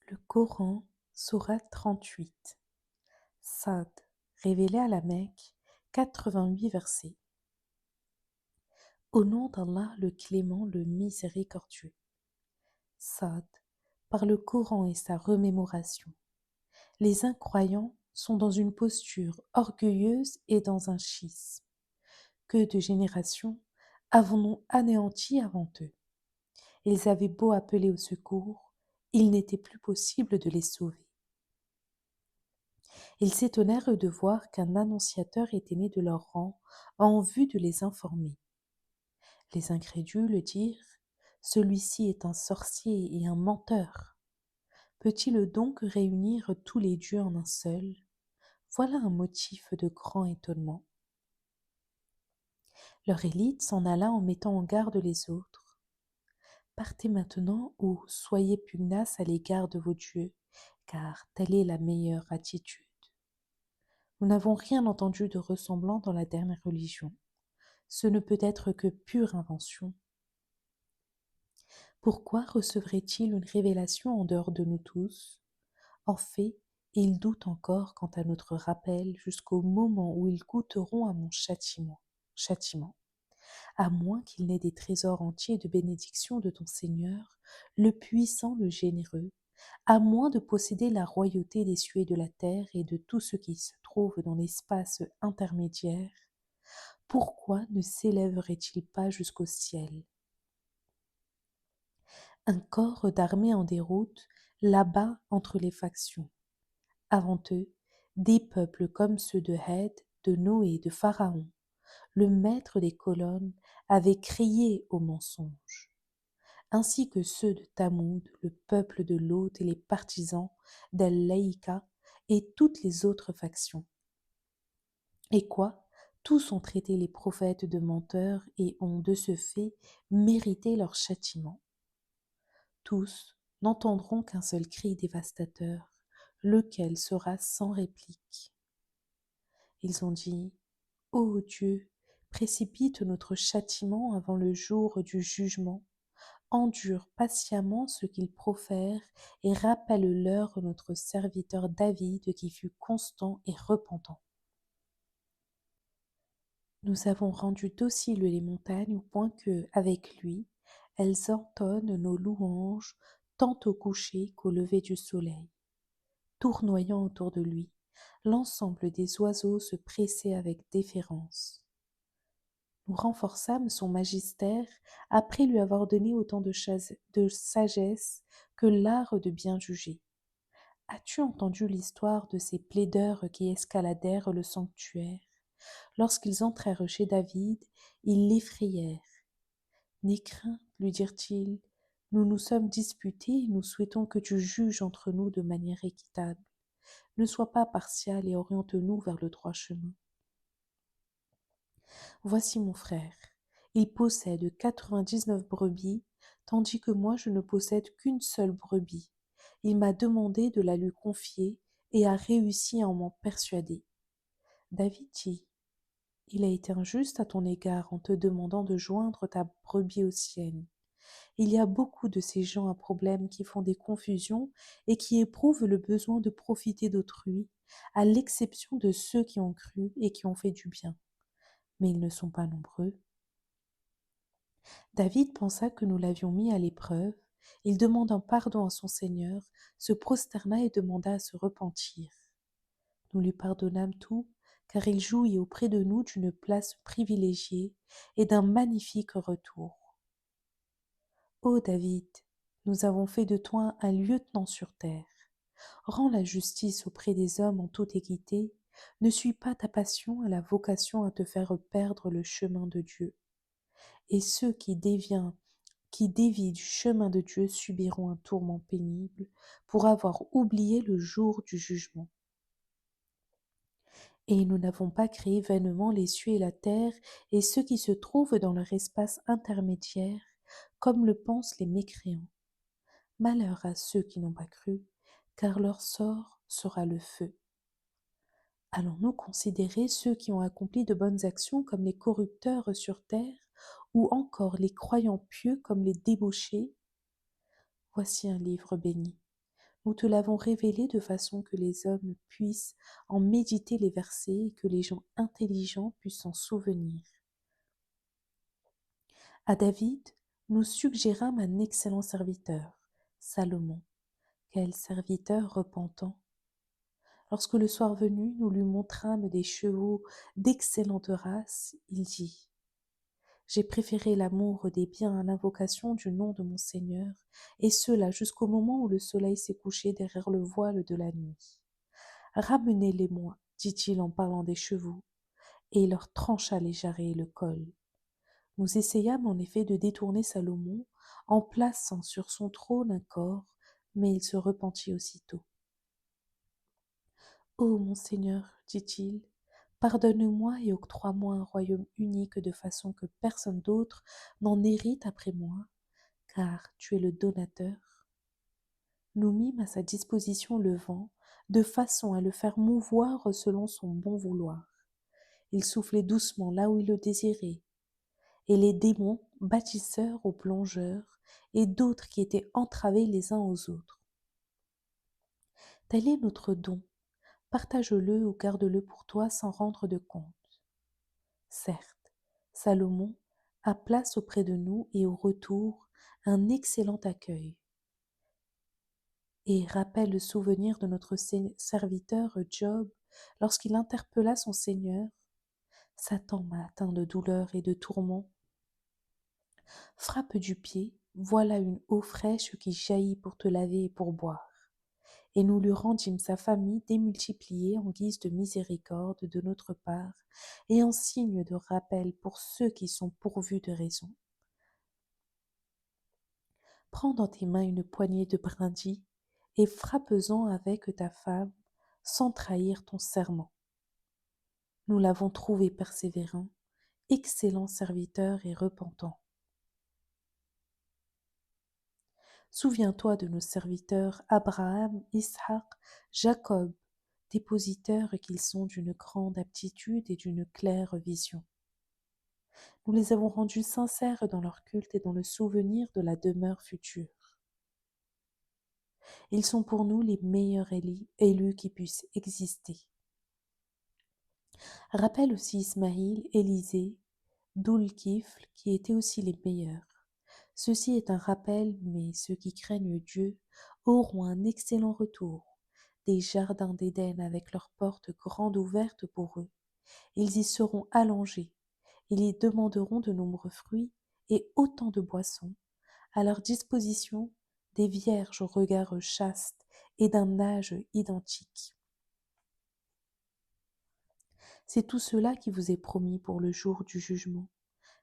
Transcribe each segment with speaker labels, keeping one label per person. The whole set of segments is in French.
Speaker 1: Le Coran, sourate 38. Sad, révélé à la Mecque, 88 versets. Au nom d'Allah le Clément, le Miséricordieux. Sad, par le Coran et sa remémoration. Les incroyants sont dans une posture orgueilleuse et dans un schisme. Que de générations avons-nous anéantis avant eux? Ils avaient beau appeler au secours, il n'était plus possible de les sauver. Ils s'étonnèrent de voir qu'un annonciateur était né de leur rang en vue de les informer. Les incrédules dirent: celui-ci est un sorcier et un menteur. Peut-il donc réunir tous les dieux en un seul? Voilà un motif de grand étonnement. Leur élite s'en alla en mettant en garde les autres. Partez maintenant ou soyez pugnaces à l'égard de vos dieux, car telle est la meilleure attitude. Nous n'avons rien entendu de ressemblant dans la dernière religion. Ce ne peut être que pure invention. Pourquoi recevrait-il une révélation en dehors de nous tous? En fait, ils doutent encore quant à notre rappel jusqu'au moment où ils goûteront à mon châtiment, à moins qu'il n'ait des trésors entiers de bénédictions de ton Seigneur, le puissant, le généreux, à moins de posséder la royauté des cieux et de la terre et de tout ce qui se trouve dans l'espace intermédiaire. Pourquoi ne s'élèverait-il pas jusqu'au ciel? Un corps d'armée en déroute, là-bas entre les factions. Avant eux, des peuples comme ceux de Had, de Noé, de Pharaon, le maître des colonnes, avait crié au mensonge, ainsi que ceux de Tamoud, le peuple de Lot et les partisans d'Al-Laïka et toutes les autres factions. Et quoi? Tous ont traité les prophètes de menteurs et ont de ce fait mérité leur châtiment. Tous n'entendront qu'un seul cri dévastateur, lequel sera sans réplique. Ils ont dit: ô Dieu, précipite notre châtiment avant le jour du jugement, endure patiemment ce qu'ils profèrent et rappelle-leur notre serviteur David qui fut constant et repentant. Nous avons rendu dociles les montagnes au point que, avec lui, elles entonnent nos louanges tant au coucher qu'au lever du soleil. Tournoyant autour de lui, l'ensemble des oiseaux se pressait avec déférence. Nous renforçâmes son magistère après lui avoir donné autant de sagesse que l'art de bien juger. As-tu entendu l'histoire de ces plaideurs qui escaladèrent le sanctuaire? Lorsqu'ils entrèrent chez David, ils l'effrayèrent. N'aie crainte, lui dirent-ils, nous nous sommes disputés et nous souhaitons que tu juges entre nous de manière équitable. Ne sois pas partial et oriente-nous vers le droit chemin. Voici mon frère. Il possède 99 brebis, tandis que moi je ne possède qu'une seule brebis. Il m'a demandé de la lui confier et a réussi à m'en persuader. David dit: il a été injuste à ton égard en te demandant de joindre ta brebis aux siennes. Il y a beaucoup de ces gens à problème qui font des confusions et qui éprouvent le besoin de profiter d'autrui, à l'exception de ceux qui ont cru et qui ont fait du bien. Mais ils ne sont pas nombreux. David pensa que nous l'avions mis à l'épreuve. Il demanda pardon à son Seigneur, se prosterna et demanda à se repentir. Nous lui pardonnâmes tout, car il jouit auprès de nous d'une place privilégiée et d'un magnifique retour. Ô David, nous avons fait de toi un lieutenant sur terre. Rends la justice auprès des hommes en toute équité, ne suis pas ta passion à la vocation à te faire perdre le chemin de Dieu. Et ceux qui dévient du chemin de Dieu subiront un tourment pénible pour avoir oublié le jour du jugement. Et nous n'avons pas créé vainement les cieux et la terre et ceux qui se trouvent dans leur espace intermédiaire, comme le pensent les mécréants. Malheur à ceux qui n'ont pas cru, car leur sort sera le feu. Allons-nous considérer ceux qui ont accompli de bonnes actions comme les corrupteurs sur terre, ou encore les croyants pieux comme les débauchés? Voici un livre béni. Nous te l'avons révélé de façon que les hommes puissent en méditer les versets et que les gens intelligents puissent s'en souvenir. À David, nous suggérâmes un excellent serviteur, Salomon. Quel serviteur repentant! Lorsque le soir venu, nous lui montrâmes des chevaux d'excellente race, il dit: J'ai préféré l'amour des biens à l'invocation du nom de mon Seigneur, et cela jusqu'au moment où le soleil s'est couché derrière le voile de la nuit. Ramenez-les-moi, dit-il en parlant des chevaux, et il leur trancha les jarrets et le col. Nous essayâmes en effet de détourner Salomon en plaçant sur son trône un corps, mais il se repentit aussitôt. Ô mon Seigneur, dit-il, pardonne-moi et octroie-moi un royaume unique de façon que personne d'autre n'en hérite après moi, car tu es le donateur. Nous mîmes à sa disposition le vent, de façon à le faire mouvoir selon son bon vouloir. Il soufflait doucement là où il le désirait, et les démons, bâtisseurs aux plongeurs, et d'autres qui étaient entravés les uns aux autres. Tel est notre don, partage-le ou garde-le pour toi sans rendre de compte. Certes, Salomon a place auprès de nous et au retour un excellent accueil, et rappelle le souvenir de notre serviteur Job lorsqu'il interpella son Seigneur. Satan m'a atteint de douleur et de tourments. Frappe du pied, voilà une eau fraîche qui jaillit pour te laver et pour boire. Et nous lui rendîmes sa famille démultipliée en guise de miséricorde de notre part et en signe de rappel pour ceux qui sont pourvus de raison. Prends dans tes mains une poignée de brindilles et frappe-en avec ta femme sans trahir ton serment. Nous l'avons trouvé persévérant, excellent serviteur et repentant. Souviens-toi de nos serviteurs Abraham, Ishaq, Jacob, dépositaires qu'ils sont d'une grande aptitude et d'une claire vision. Nous les avons rendus sincères dans leur culte et dans le souvenir de la demeure future. Ils sont pour nous les meilleurs élus qui puissent exister. Rappelle aussi Ismaïl, Élisée, Doul-Kifl, qui étaient aussi les meilleurs. Ceci est un rappel, mais ceux qui craignent Dieu auront un excellent retour. Des jardins d'Éden avec leurs portes grandes ouvertes pour eux. Ils y seront allongés. Ils y demanderont de nombreux fruits et autant de boissons. À leur disposition, des vierges au regard chaste et d'un âge identique. C'est tout cela qui vous est promis pour le jour du jugement.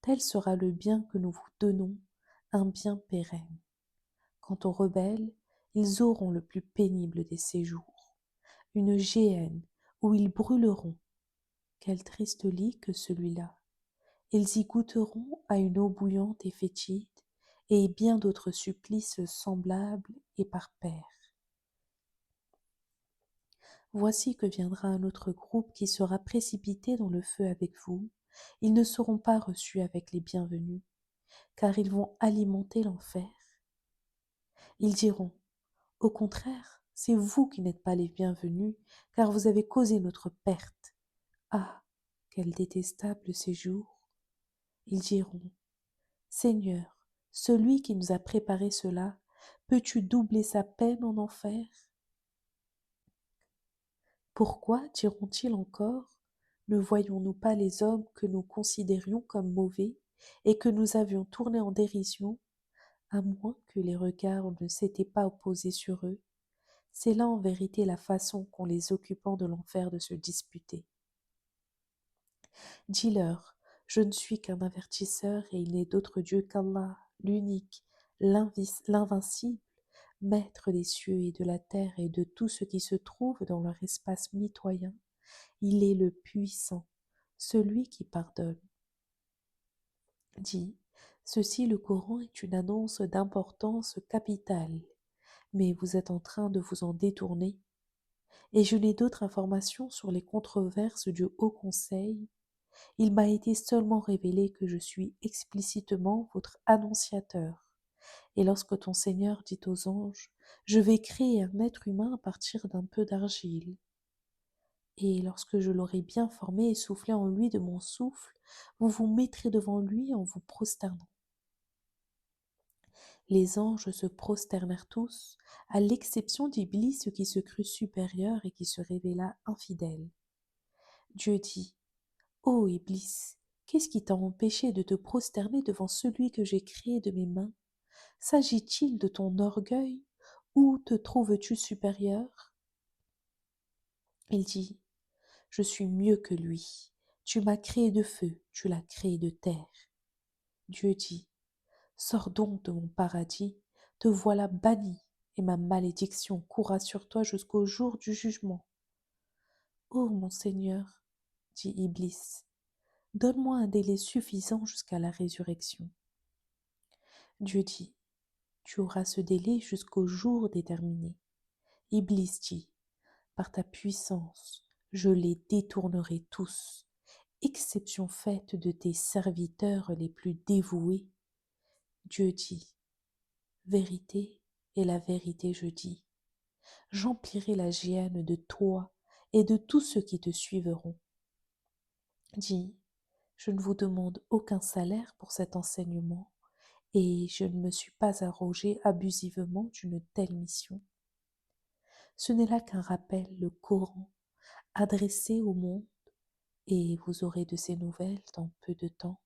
Speaker 1: Tel sera le bien que nous vous donnons, un bien pérenne. Quant aux rebelles, ils auront le plus pénible des séjours, une géhenne où ils brûleront. Quel triste lit que celui-là! Ils y goûteront à une eau bouillante et fétide, et bien d'autres supplices semblables et par paires. Voici que viendra un autre groupe qui sera précipité dans le feu avec vous. Ils ne seront pas reçus avec les bienvenus, car ils vont alimenter l'enfer. Ils diront: au contraire, c'est vous qui n'êtes pas les bienvenus, car vous avez causé notre perte. Ah, quel détestable séjour! Ils diront: Seigneur, celui qui nous a préparé cela, peux-tu doubler sa peine en enfer? Pourquoi, diront-ils encore, ne voyons-nous pas les hommes que nous considérions comme mauvais et que nous avions tournés en dérision, à moins que les regards ne s'étaient pas opposés sur eux? C'est là en vérité la façon qu'ont les occupants de l'enfer de se disputer. Dis-leur: je ne suis qu'un avertisseur et il n'est d'autre Dieu qu'Allah, l'unique, l'invincible, maître des cieux et de la terre et de tout ce qui se trouve dans leur espace mitoyen. Il est le puissant, celui qui pardonne. Dis: ceci, le Coran, est une annonce d'importance capitale, mais vous êtes en train de vous en détourner, et je n'ai d'autres informations sur les controverses du Haut Conseil. Il m'a été seulement révélé que je suis explicitement votre annonciateur, Et lorsque ton Seigneur dit aux anges, je vais créer un être humain à partir d'un peu d'argile, et lorsque je l'aurai bien formé et soufflé en lui de mon souffle, vous vous mettrez devant lui en vous prosternant. Les anges se prosternèrent tous, à l'exception d'Iblis qui se crut supérieur et qui se révéla infidèle. Dieu dit, ô Iblis, qu'est-ce qui t'a empêché de te prosterner devant celui que j'ai créé de mes mains? S'agit-il de ton orgueil ou te trouves-tu supérieur? Il dit, je suis mieux que lui. Tu m'as créé de feu, tu l'as créé de terre. Dieu dit, sors donc de mon paradis, te voilà banni, et ma malédiction courra sur toi jusqu'au jour du jugement. Ô mon Seigneur, dit Iblis, donne-moi un délai suffisant jusqu'à la résurrection. Dieu dit, tu auras ce délai jusqu'au jour déterminé. Iblis dit, par ta puissance, je les détournerai tous, exception faite de tes serviteurs les plus dévoués. Dieu dit, vérité et la vérité je dis, j'emplirai la géhenne de toi et de tous ceux qui te suivront. Dis, je ne vous demande aucun salaire pour cet enseignement, et je ne me suis pas arrogé abusivement d'une telle mission. Ce n'est là qu'un rappel, le Coran, adressé au monde, et vous aurez de ses nouvelles dans peu de temps.